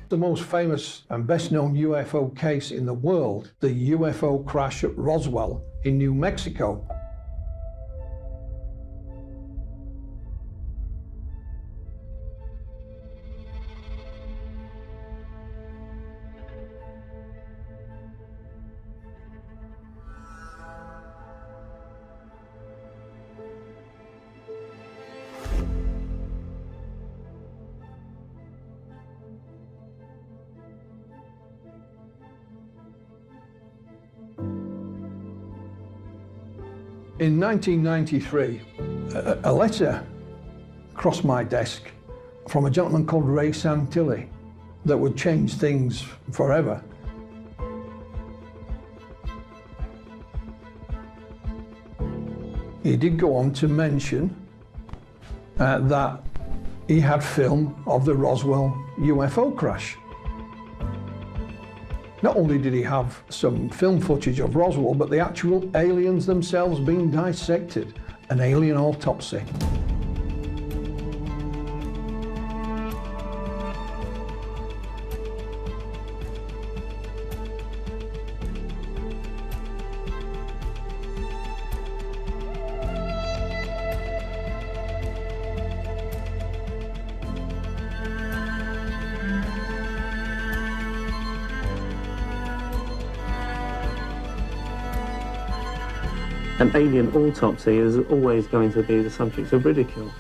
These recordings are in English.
The most famous and best-known UFO case in the world, the UFO crash at Roswell in New Mexico. In 1993, a letter crossed my desk from a gentleman called Ray Santilli that would change things forever. He did go on to mention that he had film of the Roswell UFO crash. Not only did he have some film footage of Roswell, but the actual aliens themselves being dissected, an alien autopsy. An alien autopsy is always going to be the subject of ridicule.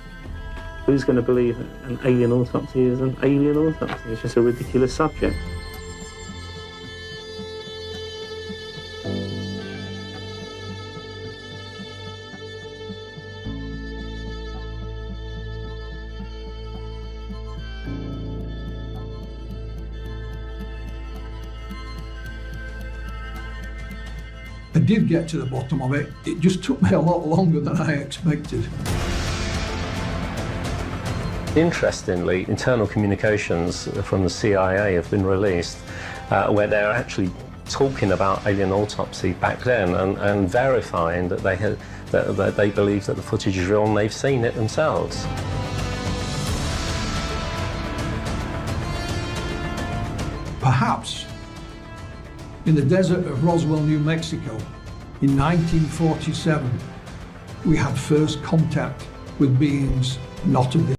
Who's going to believe that an alien autopsy is an alien autopsy? It's just a ridiculous subject. I did get to the bottom of it. It just took me a lot longer than I expected. Interestingly, internal communications from the CIA have been released where they're actually talking about alien autopsy back then and verifying that they believe that the footage is real and they've seen it themselves. Perhaps in the desert of Roswell, New Mexico, in 1947, we had first contact with beings not of this.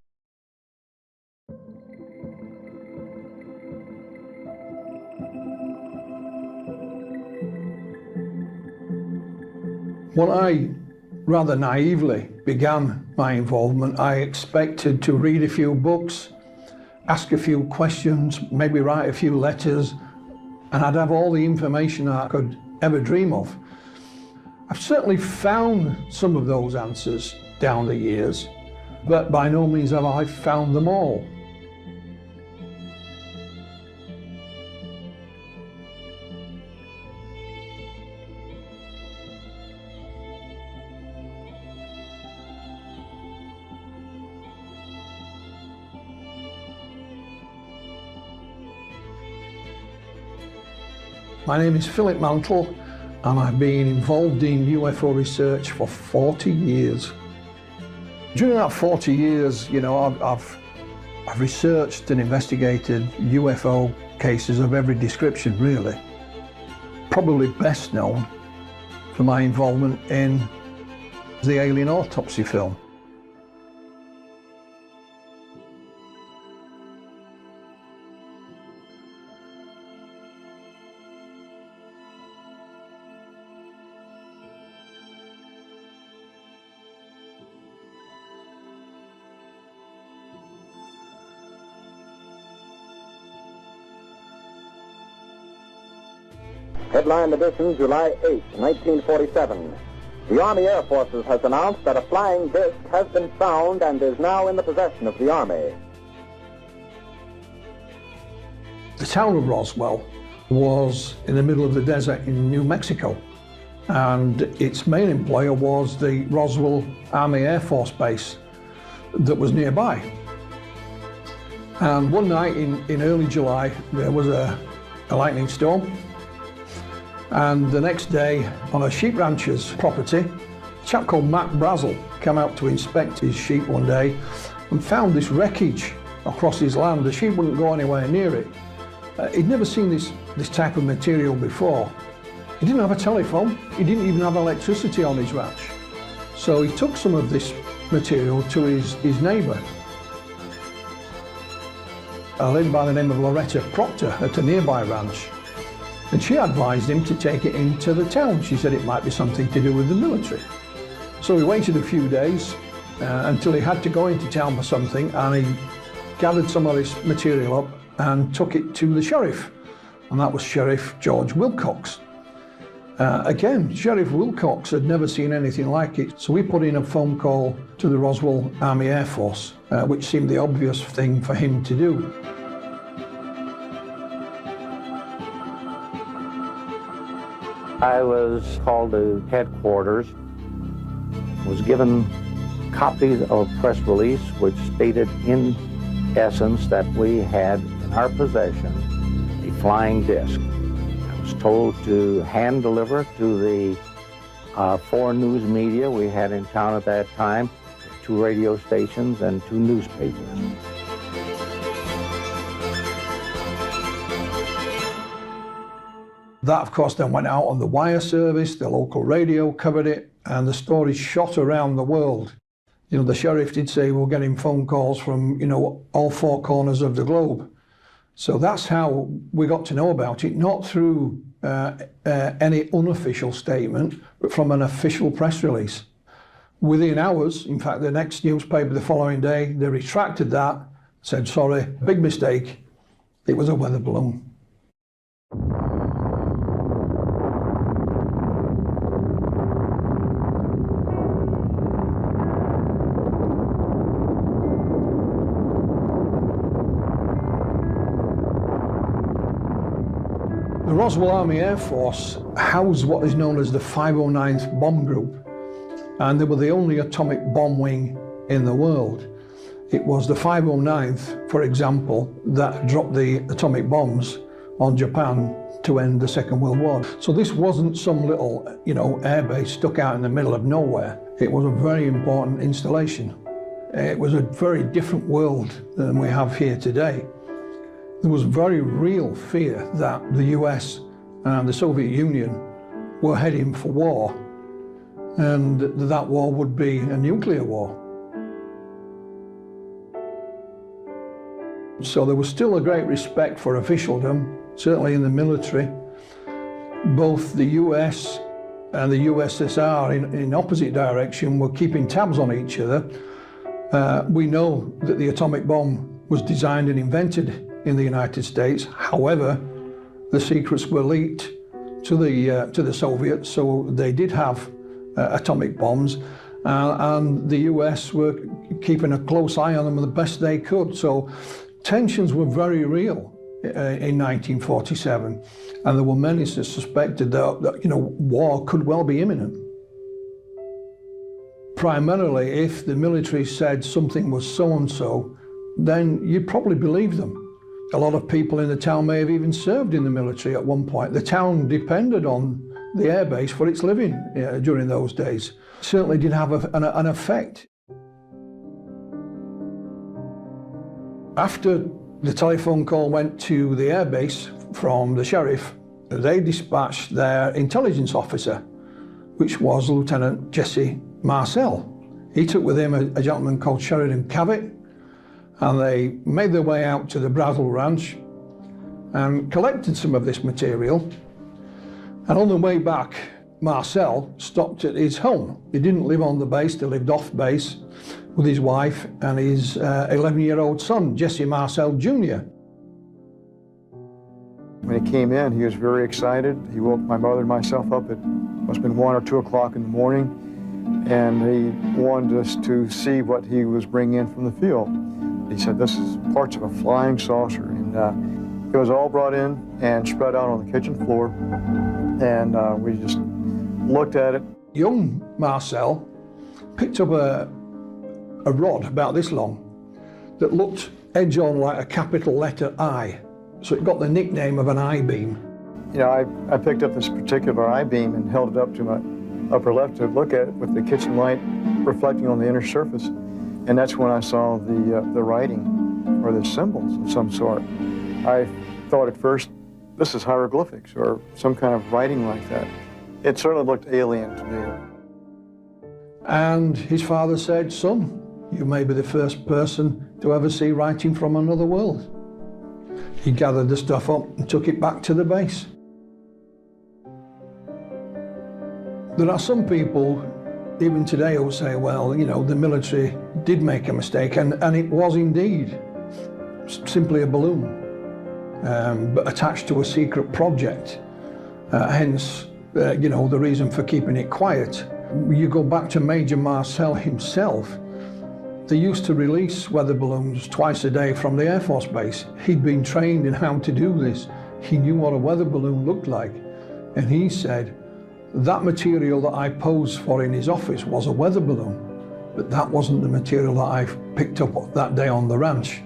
When I rather naively began my involvement, I expected to read a few books, ask a few questions, maybe write a few letters, and I'd have all the information I could ever dream of. I've certainly found some of those answers down the years, but by no means have I found them all. My name is Philip Mantle, and I've been involved in UFO research for 40 years. During that 40 years, you know, I've researched and investigated UFO cases of every description, really. Probably best known for my involvement in the alien autopsy film. Headline edition, July 8, 1947. The Army Air Forces has announced that a flying disc has been found and is now in the possession of the Army. The town of Roswell was in the middle of the desert in New Mexico, and its main employer was the Roswell Army Air Force Base that was nearby. And one night in early July, there was a lightning storm. And the next day, on a sheep rancher's property, a chap called Matt Brazel came out to inspect his sheep one day and found this wreckage across his land. The sheep wouldn't go anywhere near it. He'd never seen this type of material before. He didn't have a telephone. He didn't even have electricity on his ranch. So he took some of this material to his neighbour, a lady by the name of Loretta Proctor at a nearby ranch. And she advised him to take it into the town. She said it might be something to do with the military. So he waited a few days until he had to go into town for something, and he gathered some of this material up and took it to the sheriff. And that was Sheriff George Wilcox. Again, Sheriff Wilcox had never seen anything like it, so we put in a phone call to the Roswell Army Air Force, which seemed the obvious thing for him to do. I was called to headquarters, was given copies of a press release which stated in essence that we had in our possession a flying disc. I was told to hand deliver it to the 4 news media we had in town at that time, 2 radio stations and 2 newspapers. That, of course, then went out on the wire service, the local radio covered it, and the story shot around the world. You know, the sheriff did say we're getting phone calls from, you know, all 4 corners of the globe. So that's how we got to know about it, not through any unofficial statement, but from an official press release. Within hours, in fact, the next newspaper the following day, they retracted that, said, sorry, big mistake, it was a weather balloon. The Roswell Army Air Force housed what is known as the 509th Bomb Group, and they were the only atomic bomb wing in the world. It was the 509th, for example, that dropped the atomic bombs on Japan to end the Second World War. So this wasn't some little, you know, airbase stuck out in the middle of nowhere. It was a very important installation. It was a very different world than we have here today. There was very real fear that the US and the Soviet Union were heading for war, and that war would be a nuclear war. So there was still a great respect for officialdom, certainly in the military. Both the US and the USSR in opposite direction were keeping tabs on each other. We know that the atomic bomb was designed and invented in the United States. However, the secrets were leaked to the Soviets, so they did have atomic bombs, and the US were keeping a close eye on them the best they could. So tensions were very real in 1947, and there were many that suspected that you know, war could well be imminent. Primarily, if the military said something was so-and-so, then you'd probably believe them. A lot of people in the town may have even served in the military at one point. The town depended on the airbase for its living during those days. Certainly did have an effect. After the telephone call went to the airbase from the sheriff, they dispatched their intelligence officer, which was Lieutenant Jesse Marcel. He took with him a gentleman called Sheridan Cavett, and they made their way out to the Brazil Ranch and collected some of this material. And on the way back, Marcel stopped at his home. He didn't live on the base, they lived off base with his wife and his 11-year-old son, Jesse Marcel Jr. When he came in, he was very excited. He woke my mother and myself up at must have been 1 or 2 o'clock in the morning, and he wanted us to see what he was bringing in from the field. He said, this is parts of a flying saucer, and it was all brought in and spread out on the kitchen floor, and we just looked at it. Young Marcel picked up a rod about this long that looked edge on like a capital letter I, so it got the nickname of an I-beam. You know, I picked up this particular I-beam and held it up to my upper left to look at it with the kitchen light reflecting on the inner surface. And that's when I saw the writing or the symbols of some sort. I thought at first, this is hieroglyphics or some kind of writing like that. It certainly looked alien to me. And his father said, son, you may be the first person to ever see writing from another world. He gathered the stuff up and took it back to the base. There are some people, even today, who say, well, you know, the military did make a mistake, and it was indeed simply a balloon, but attached to a secret project. Hence, you know, the reason for keeping it quiet. You go back to Major Marcel himself. They used to release weather balloons twice a day from the Air Force Base. He'd been trained in how to do this. He knew what a weather balloon looked like. And he said, that material that I posed for in his office was a weather balloon, but that wasn't the material that I picked up that day on the ranch.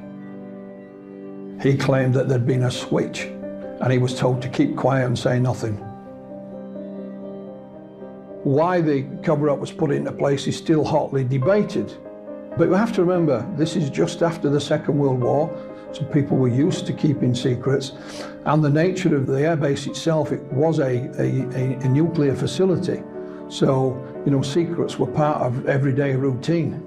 He claimed that there'd been a switch, and he was told to keep quiet and say nothing. Why the cover-up was put into place is still hotly debated. But you have to remember, this is just after the Second World War, so people were used to keeping secrets. And the nature of the airbase itself, it was a nuclear facility. So, you know, secrets were part of everyday routine.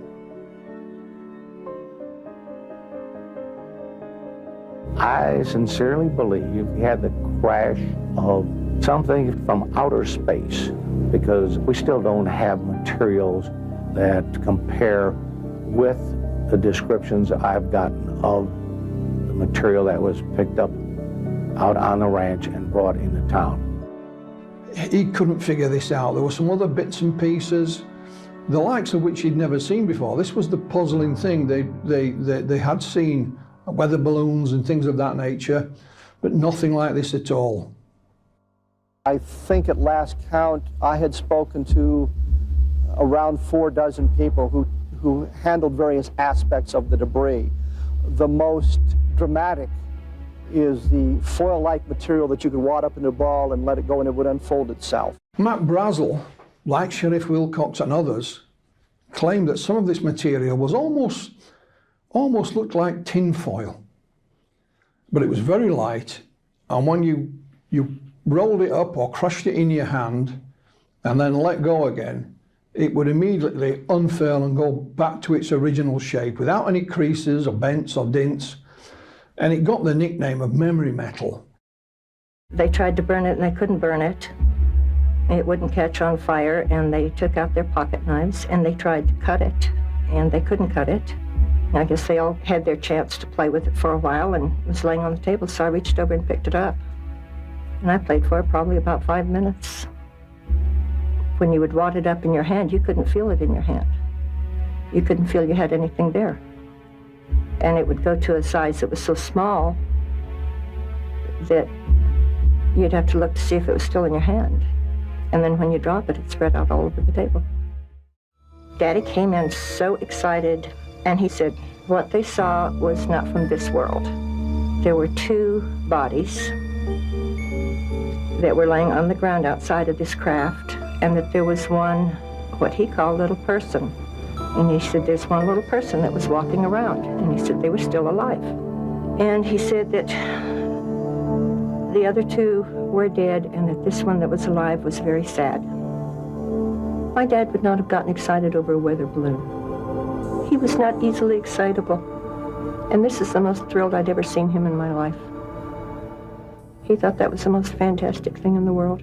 I sincerely believe we had the crash of something from outer space, because we still don't have materials that compare with the descriptions I've gotten of the material that was picked up out on the ranch and brought into town. He couldn't figure this out. There were some other bits and pieces, the likes of which he'd never seen before. This was the puzzling thing. They had seen weather balloons and things of that nature, but nothing like this at all. I think at last count, I had spoken to around 4 dozen people who handled various aspects of the debris. The most dramatic is the foil-like material that you could wad up in a ball and let it go and it would unfold itself. Matt Brazel, like Sheriff Wilcox and others, claimed that some of this material was almost looked like tin foil. But it was very light, and when you rolled it up or crushed it in your hand and then let go again, it would immediately unfurl and go back to its original shape without any creases or bends or dints. And it got the nickname of memory metal. They tried to burn it and they couldn't burn it. It wouldn't catch on fire, and they took out their pocket knives and they tried to cut it, and they couldn't cut it. I guess they all had their chance to play with it for a while, and it was laying on the table, so I reached over and picked it up. And I played for it probably about 5 minutes. When you would wad it up in your hand, you couldn't feel it in your hand. You couldn't feel you had anything there. And it would go to a size that was so small that you'd have to look to see if it was still in your hand. And then when you drop it, it spread out all over the table. Daddy came in so excited, and he said what they saw was not from this world. There were 2 bodies that were laying on the ground outside of this craft, and that there was one, what he called little person. And he said there's one little person that was walking around, and he said they were still alive. And he said that the other 2 were dead, and that this one that was alive was very sad. My dad would not have gotten excited over a weather balloon. He was not easily excitable, and this is the most thrilled I'd ever seen him in my life. He thought that was the most fantastic thing in the world.